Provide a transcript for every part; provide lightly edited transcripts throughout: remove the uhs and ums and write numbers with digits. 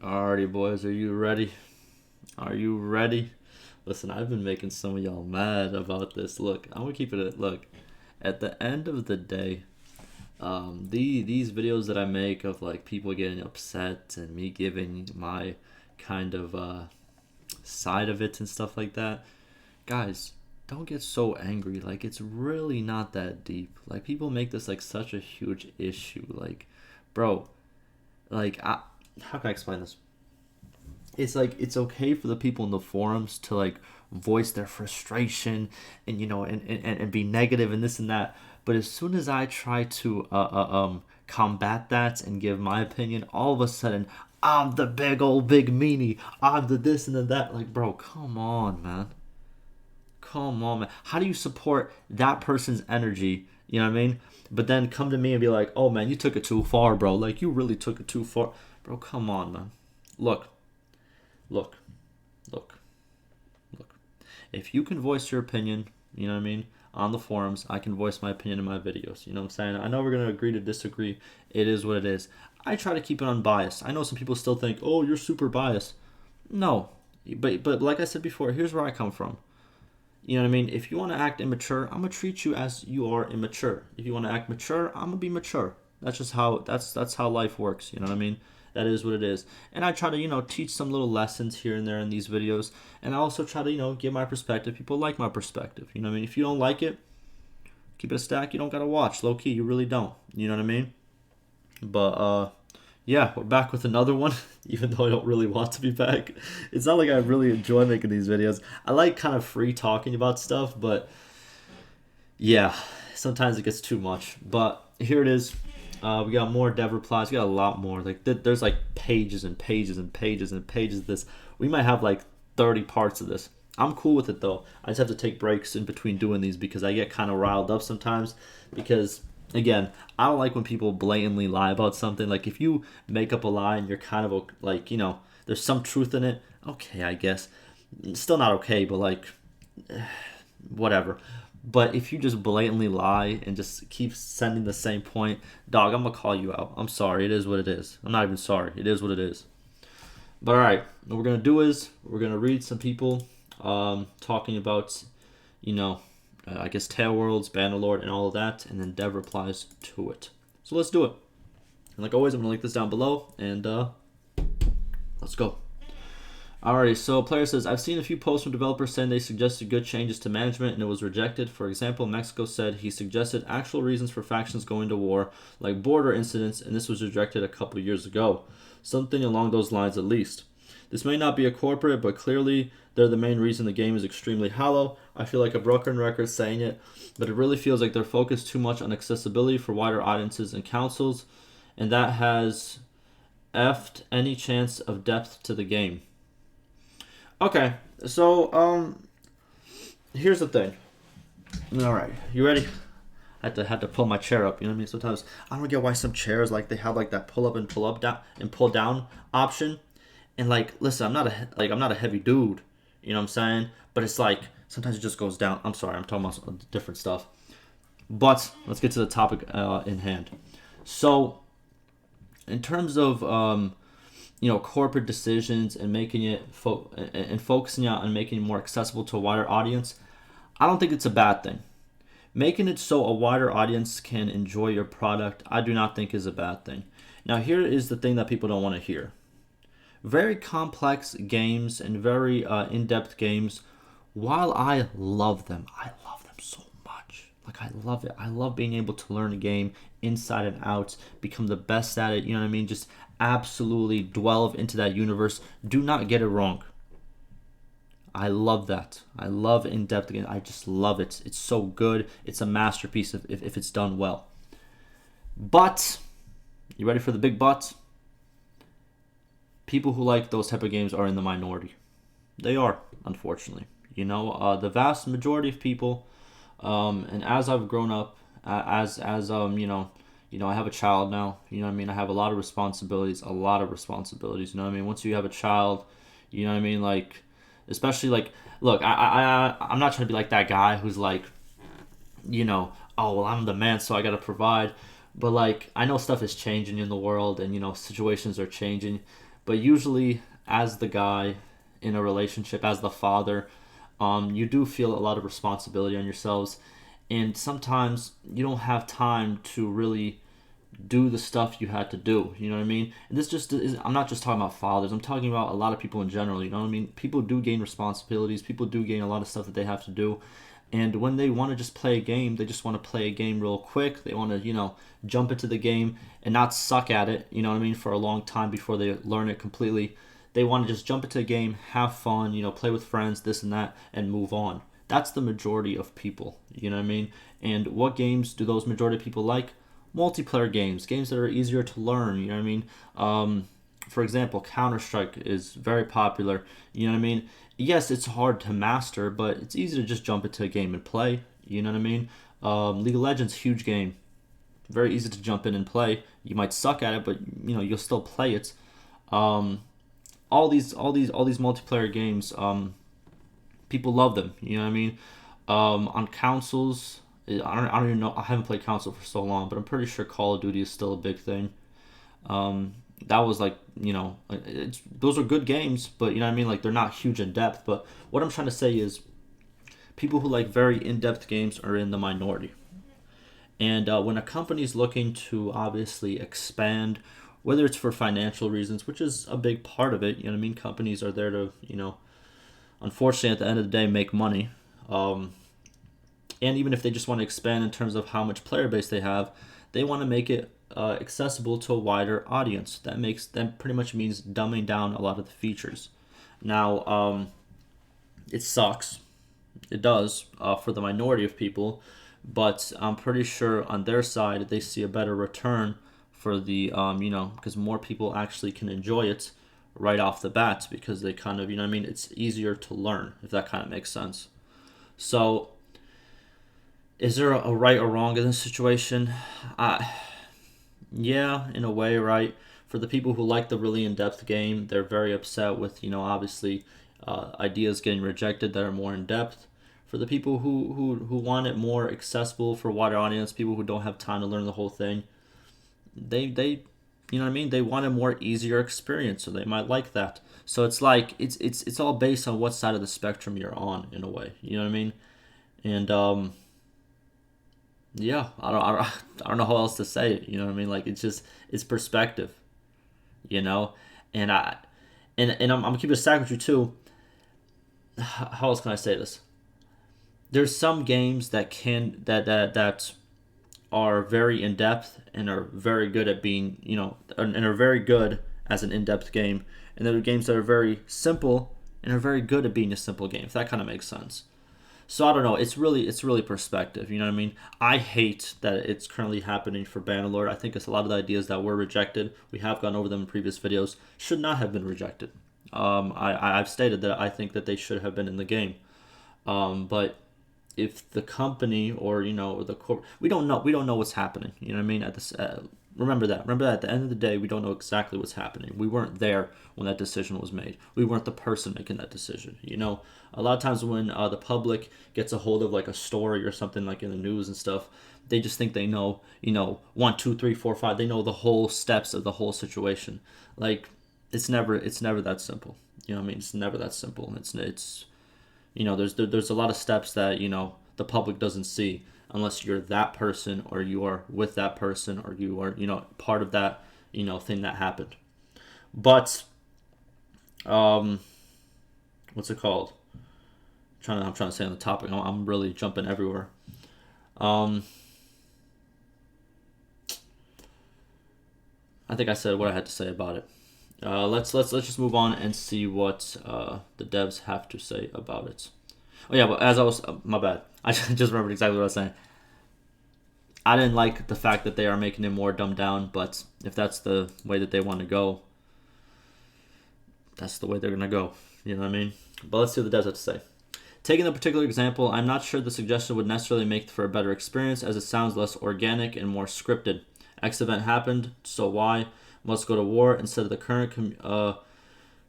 Alrighty, boys, are you ready? Are you ready? Listen, I've been making some of y'all mad about this. Look, I'm gonna keep it. Look, at the end of the day, these videos that I make of like people getting upset and me giving my kind of side of it and stuff like that, guys, don't get so angry. Like it's really not that deep. Like people make this like such a huge issue. Like, bro, how can I explain this? It's like it's okay for the people in the forums to like voice their frustration and and be negative and this and that, but as soon as I try to combat that and give my opinion, all of a sudden I'm the big meanie, I'm the this and the that. Like, bro, come on, man. Come on, man. How do you support that person's energy? You know what I mean? But then come to me and be like, oh man, you took it too far, bro. Like you really took it too far. Bro, come on, man. Look, look, look, look. If you can voice your opinion, you know what I mean, on the forums, I can voice my opinion in my videos. You know what I'm saying? I know we're gonna agree to disagree. It is what it is. I try to keep it unbiased. I know some people still think, oh, you're super biased. No, but like I said before, here's where I come from. You know what I mean? If you want to act immature, I'm gonna treat you as you are immature. If you want to act mature, I'm gonna be mature. That's how life works. You know what I mean? That is what it is. And I try to teach some little lessons here and there in these videos, and I also try to give my perspective. People like my perspective. You know what I mean? If you don't like it, keep it a stack. You don't gotta watch. Low key, you really don't. You know what I mean? But yeah, we're back with another one, even though I don't really want to be back. It's not like I really enjoy making these videos. I like kind of free talking about stuff, but yeah, sometimes it gets too much. But here it is. We got more dev replies. We got a lot more. Like there's like pages and pages and pages and pages of this. We might have like 30 parts of this. I'm cool with it though. I just have to take breaks in between doing these because I get kind of riled up sometimes. Because again, I don't like when people blatantly lie about something. Like if you make up a lie and you're kind of like there's some truth in it. Okay, I guess. It's still not okay, but like whatever. But if you just blatantly lie and just keep sending the same point, dog, I'm gonna call you out. I'm sorry. It is what it is. I'm not even sorry. It is what it is. But all right, what we're gonna do is we're gonna read some people talking about, I guess Tail Worlds, Bannerlord, and all of that, and then Dev replies to it. So let's do it. And like always, I'm gonna link this down below, and let's go. Alrighty, so player says, I've seen a few posts from developers saying they suggested good changes to management and it was rejected. For example, Mexico said he suggested actual reasons for factions going to war, like border incidents, and this was rejected a couple years ago. Something along those lines at least. This may not be a corporate, but clearly they're the main reason the game is extremely hollow. I feel like a broken record saying it, but it really feels like they're focused too much on accessibility for wider audiences and councils, and that has effed any chance of depth to the game. Okay, so here's the thing. All right, you ready? I had to pull my chair up. You know what I mean? Sometimes I don't get why some chairs like they have like that pull up and down and pull down option. And like, listen, I'm not a heavy dude. You know what I'm saying? But it's like sometimes it just goes down. I'm sorry, I'm talking about different stuff. But let's get to the topic in hand. So, in terms of corporate decisions and making it and focusing on making it more accessible to a wider audience, I don't think it's a bad thing. Making it so a wider audience can enjoy your product, I do not think is a bad thing. Now, here is the thing that people don't want to hear. Very complex games and very in-depth games, while I love them so much. Like, I love it. I love being able to learn a game inside and out, become the best at it, you know what I mean? Just absolutely delve into that universe. Do not get it wrong. I love that. I love in-depth games. I just love it. It's so good. It's a masterpiece if it's done well. But, you ready for the big but? People who like those type of games are in the minority. They are, unfortunately. The vast majority of people, and as I've grown up, I have a child now. You know what I mean? I have a lot of responsibilities. You know what I mean? Once you have a child, you know what I mean? Like, especially like, look, I'm not trying to be like that guy who's like, oh, well, I'm the man, so I got to provide. But like, I know stuff is changing in the world and, situations are changing. But usually, as the guy in a relationship, as the father, you do feel a lot of responsibility on yourselves, and sometimes you don't have time to really do the stuff you had to do. You know what I mean? And this just is, I'm not just talking about fathers. I'm talking about a lot of people in general. You know what I mean? People do gain responsibilities. People do gain a lot of stuff that they have to do. And when they want to just play a game, they just want to play a game real quick. They want to, jump into the game and not suck at it, you know what I mean, for a long time before they learn it completely. They want to just jump into a game, have fun, play with friends, this and that, and move on. That's the majority of people, you know what I mean? And what games do those majority of people like? Multiplayer games, games that are easier to learn, you know what I mean? For example, Counter-Strike is very popular, you know what I mean? Yes, it's hard to master, but it's easy to just jump into a game and play, you know what I mean? League of Legends, huge game, very easy to jump in and play. You might suck at it, but you'll still play it. All these multiplayer games, people love them, you know what I mean? On consoles, I don't even know. I haven't played console for so long, but I'm pretty sure Call of Duty is still a big thing. That was like, those are good games, but you know what I mean? Like, they're not huge in depth. But what I'm trying to say is, people who like very in-depth games are in the minority. And when a company's looking to obviously expand, whether it's for financial reasons, which is a big part of it, you know what I mean? Companies are there to, unfortunately, at the end of the day, make money. And even if they just want to expand in terms of how much player base they have, they want to make it accessible to a wider audience. That pretty much means dumbing down a lot of the features. Now, it sucks. It does for the minority of people, but I'm pretty sure on their side they see a better return for the because more people actually can enjoy it right off the bat because they kind of it's easier to learn, if that kind of makes sense. So, is there a right or wrong in this situation? Yeah, in a way, right? For the people who like the really in-depth game, they're very upset with, obviously, ideas getting rejected that are more in-depth. For the people who want it more accessible for a wider audience, people who don't have time to learn the whole thing, they you know what I mean? They want a more easier experience, so they might like that. So it's like it's all based on what side of the spectrum you're on, in a way. You know what I mean? And yeah, I don't know how else to say it. You know what I mean? Like, it's perspective, you know, and I'm gonna keep it a stack with you too. How else can I say this? There's some games that are very in depth and are very good at being and are very good as an in depth game, and there are games that are very simple and are very good at being a simple game. If that kind of makes sense. So I don't know. It's really perspective. You know what I mean? I hate that it's currently happening for Bannerlord. I think it's a lot of the ideas that were rejected. We have gone over them in previous videos. Should not have been rejected. I've stated that I think that they should have been in the game. But if the company or or the corp, we don't know what's happening. You know what I mean? Remember that at the end of the day, we don't know exactly what's happening. We weren't there when that decision was made. We weren't the person making that decision. A lot of times when the public gets a hold of like a story or something like in the news and stuff, they just think they know, 1, 2, 3, 4, 5. They know the whole steps of the whole situation. Like, it's never that simple. You know what I mean? It's never that simple. It's there's a lot of steps that the public doesn't see unless you're that person or you are with that person or you are part of that thing that happened. But what's it called? I'm trying to stay on the topic. I'm really jumping everywhere. I think I said what I had to say about it. Let's just move on and see what the devs have to say about it. Oh yeah, but as I was, my bad. I just remembered exactly what I was saying. I didn't like the fact that they are making it more dumbed down, but if that's the way that they want to go, that's the way they're gonna go. You know what I mean? But let's see what the devs have to say. Taking the particular example, I'm not sure the suggestion would necessarily make for a better experience, as it sounds less organic and more scripted. X event happened, so Y must go to war instead of the current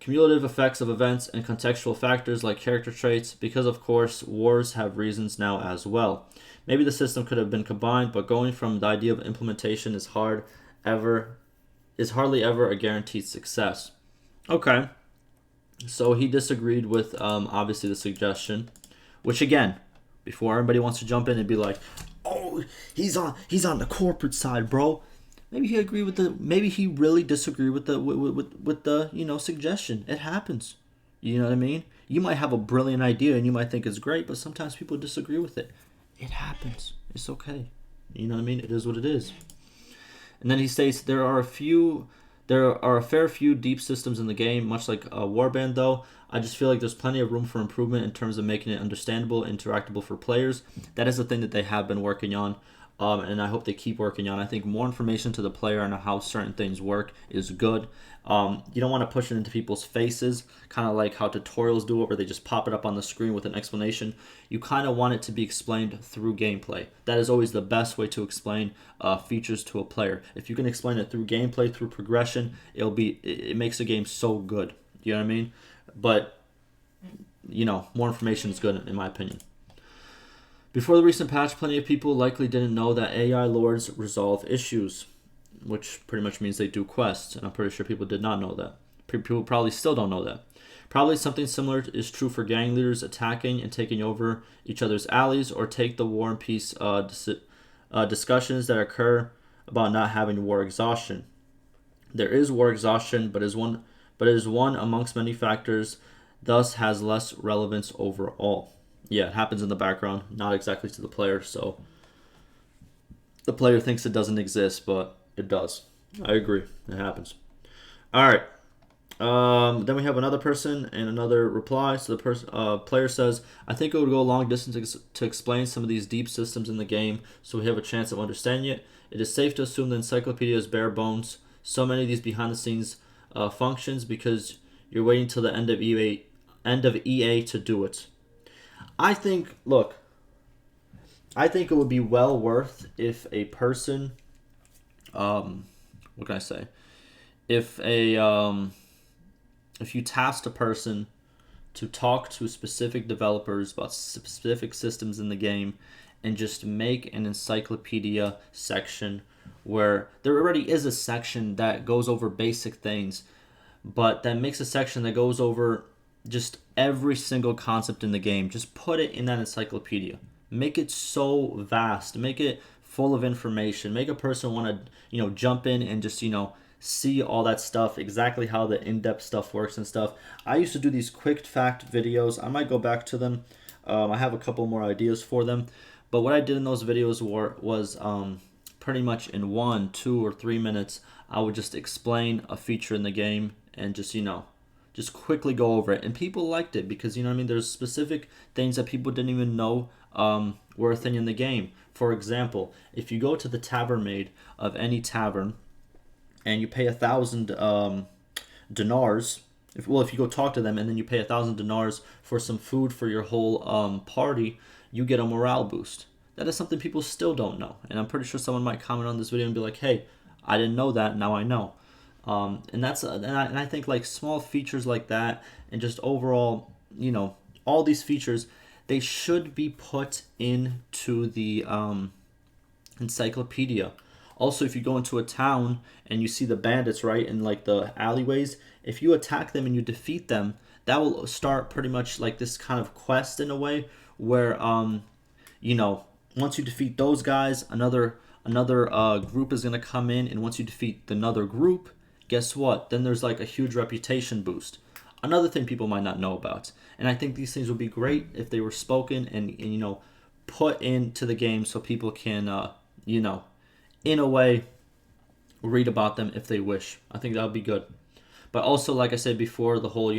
cumulative effects of events and contextual factors like character traits, because of course wars have reasons now as well. Maybe the system could have been combined, but going from the idea of implementation is hardly ever a guaranteed success. Okay. So he disagreed with obviously the suggestion, which again, before everybody wants to jump in and be like, "Oh, he's on the corporate side, bro." Maybe he really disagreed with the suggestion. It happens. You know what I mean? You might have a brilliant idea and you might think it's great, but sometimes people disagree with it. It happens. It's okay. You know what I mean? It is what it is. And then he states there are a fair few deep systems in the game, much like Warband though. I just feel like there's plenty of room for improvement in terms of making it understandable, interactable for players. That is the thing that they have been working on. And I hope they keep working on. I think more information to the player on how certain things work is good. You don't want to push it into people's faces, kind of like how tutorials do it, where they just pop it up on the screen with an explanation. You kind of want it to be explained through gameplay. That is always the best way to explain features to a player. If you can explain it through gameplay, through progression, it makes the game so good. You know what I mean? But more information is good in my opinion. Before the recent patch, plenty of people likely didn't know that AI lords resolve issues, which pretty much means they do quests, and I'm pretty sure people did not know that. People probably still don't know that. Probably something similar is true for gang leaders attacking and taking over each other's alleys, or take the War and Peace discussions that occur about not having war exhaustion. There is war exhaustion, but it is one amongst many factors, thus has less relevance overall. Yeah, it happens in the background, not exactly to the player, so the player thinks it doesn't exist, but it does. I agree. It happens. All right. Then we have another person and another reply. So the player says, "I think it would go a long distance to explain some of these deep systems in the game, so we have a chance of understanding it. It is safe to assume the encyclopedia is bare bones. So many of these behind-the-scenes functions because you're waiting till the end of EA to do it." Look, I think it would be well worth if a person, what can I say? If you tasked a person to talk to specific developers about specific systems in the game and just make an encyclopedia section where there already is a section that goes over basic things, but that makes a section that goes over just every single concept in the game. Just put it in that encyclopedia. Make it so vast. Make it full of information. Make a person want to, jump in and just, see all that stuff, exactly how the in-depth stuff works and stuff. I used to do these quick fact videos. I might go back to them. I have a couple more ideas for them. But what I did in those videos was pretty much in 1, 2, or 3 minutes, I would just explain a feature in the game and just quickly go over it. And people liked it because, there's specific things that people didn't even know were a thing in the game. For example, if you go to the tavern maid of any tavern and you pay 1,000 dinars, if you go talk to them and then you pay 1,000 dinars for some food for your whole party, you get a morale boost. That is something people still don't know. And I'm pretty sure someone might comment on this video and be like, "Hey, I didn't know that, now I know." And I think like small features like that and just overall, all these features, they should be put into the encyclopedia. Also, if you go into a town and you see the bandits, right, in like the alleyways, if you attack them and you defeat them, that will start pretty much like this kind of quest in a way where, once you defeat those guys, another group is going to come in, and once you defeat another group, guess what? Then there's like a huge reputation boost. Another thing people might not know about. And I think these things would be great if they were spoken and put into the game so people can, in a way, read about them if they wish. I think that would be good. But also, like I said before, the whole,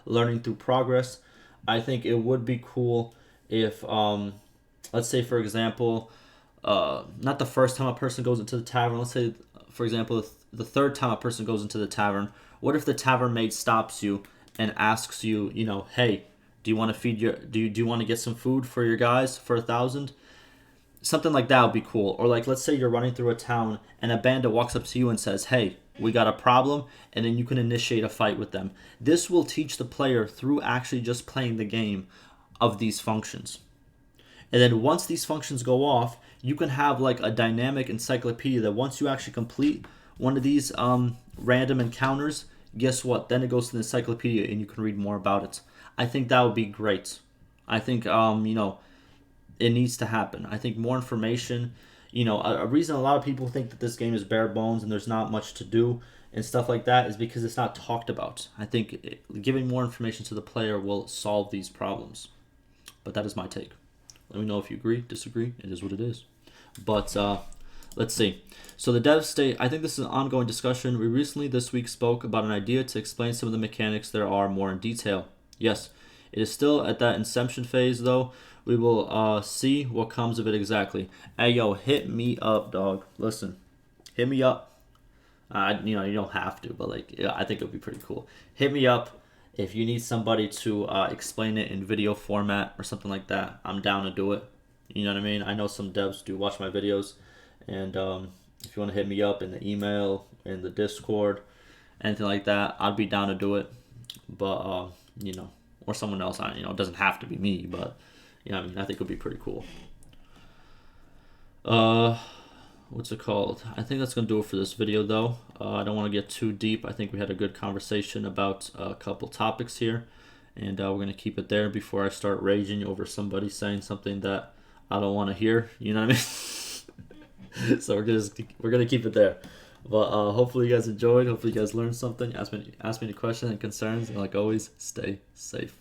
learning through progress, I think it would be cool if, let's say, for example, not the first time a person goes into the tavern, let's say, for example, the third time a person goes into the tavern, what if the tavern maid stops you and asks you, "Hey, do you want to do you want to get some food for your guys for 1,000?" Something like that would be cool. Or like, let's say you're running through a town and a bandit walks up to you and says, "Hey, we got a problem," and then you can initiate a fight with them. This will teach the player through actually just playing the game of these functions. And then once these functions go off, you can have like a dynamic encyclopedia that once you actually complete one of these random encounters, guess what? Then it goes to the encyclopedia and you can read more about it. I think that would be great. I think it needs to happen. I think more information. A reason a lot of people think that this game is bare bones and there's not much to do and stuff like that is because it's not talked about. I think giving more information to the player will solve these problems. But that is my take. Let me know if you agree, disagree. It is what it is. But let's see. So the devs state, I think this is an ongoing discussion. We recently this week spoke about an idea to explain some of the mechanics there are more in detail. Yes, it is still at that inception phase though. We will see what comes of it exactly. Hey yo, hit me up, dog. Listen, hit me up. You don't have to, but I think it would be pretty cool. Hit me up if you need somebody to explain it in video format or something like that. I'm down to do it. You know what I mean? I know some devs do watch my videos, and if you want to hit me up in the email, in the Discord, anything like that, I'd be down to do it. But or someone else. It doesn't have to be me, but I think it would be pretty cool. What's it called? I think that's gonna do it for this video, though. I don't want to get too deep. I think we had a good conversation about a couple topics here, and we're gonna keep it there before I start raging over somebody saying something that I don't want to hear. You know what I mean? So we're gonna keep it there. But hopefully you guys enjoyed. Hopefully you guys learned something. Ask me any questions and concerns, and like always, stay safe.